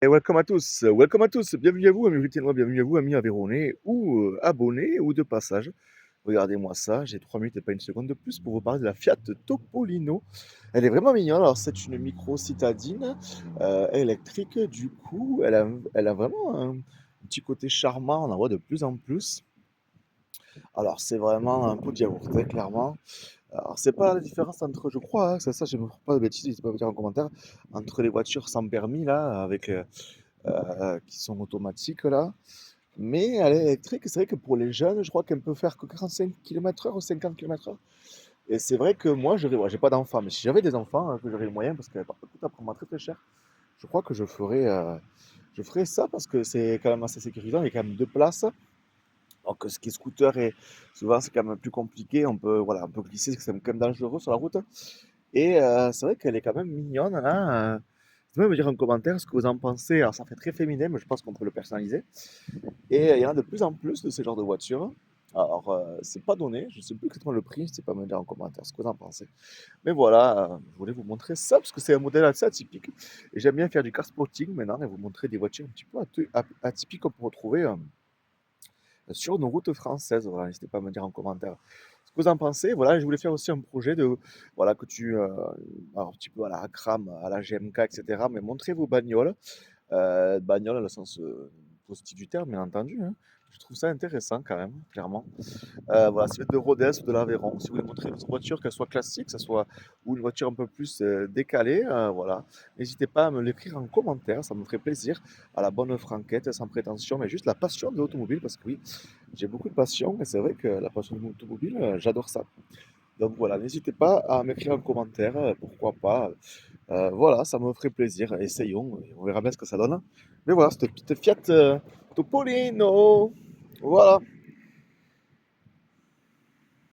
Et welcome à tous, bienvenue à vous amis Britannois, bienvenue à vous amis Aveyronnais ou abonnés ou de passage. Regardez-moi ça, j'ai 3 minutes et pas une seconde de plus pour vous parler de la Fiat Topolino. Elle est vraiment mignonne, alors c'est une micro citadine électrique, du coup elle a vraiment un petit côté charmant, on en voit de plus en plus. Alors c'est vraiment un coup de yaourt, hein, clairement. Alors c'est pas la différence entre, je crois, hein, ça je ne me ferai pas de bêtises, n'hésitez pas à me dire en commentaire, entre les voitures sans permis là, avec qui sont automatiques là. Mais elle est électrique, c'est vrai que pour les jeunes, je crois qu'elle peut faire que 45 km/h ou 50 km/h. Et c'est vrai que moi, ouais, j'ai pas d'enfants, mais si j'avais des enfants, que j'aurais le moyen, parce qu'elle part coûte après moi très très cher, je crois que je ferais ça parce que c'est quand même assez sécurisant, il y a quand même deux places. Alors que ce qui est scooter, et souvent c'est quand même plus compliqué, voilà, on peut glisser, c'est quand même dangereux sur la route. Et c'est vrai qu'elle est quand même mignonne là. Vous pouvez me dire en commentaire ce que vous en pensez. Alors ça fait très féminin, mais je pense qu'on peut le personnaliser. Et il y en a de plus en plus de ce genre de voitures. Alors, c'est pas donné, je sais plus exactement le prix, n'hésitez pas à me dire en commentaire ce que vous en pensez. Mais voilà, je voulais vous montrer ça parce que c'est un modèle assez atypique. Et j'aime bien faire du car spotting maintenant et vous montrer des voitures un petit peu atypiques qu'on peut retrouver sur nos routes françaises. Voilà, n'hésitez pas à me dire en commentaire ce que vous en pensez. Voilà, je voulais faire aussi un projet de, voilà, alors un petit peu à la Kram, à la GMK, etc. Mais montrer vos bagnoles. Bagnole, dans le sens positif du terme, bien entendu, hein. Je trouve ça intéressant quand même, clairement. Voilà, si vous êtes de Rodez ou de l'Aveyron, si vous voulez montrer votre voiture, qu'elle soit classique, que ce soit ou une voiture un peu plus décalée, voilà, n'hésitez pas à me l'écrire en commentaire, ça me ferait plaisir. À la bonne franquette, sans prétention, mais juste la passion de l'automobile, parce que oui, j'ai beaucoup de passion, et c'est vrai que la passion de l'automobile, j'adore ça. Donc voilà, n'hésitez pas à m'écrire en commentaire, pourquoi pas. Voilà, ça me ferait plaisir. Essayons, et on verra bien ce que ça donne. Mais voilà, cette petite Fiat Topolino. Voilà.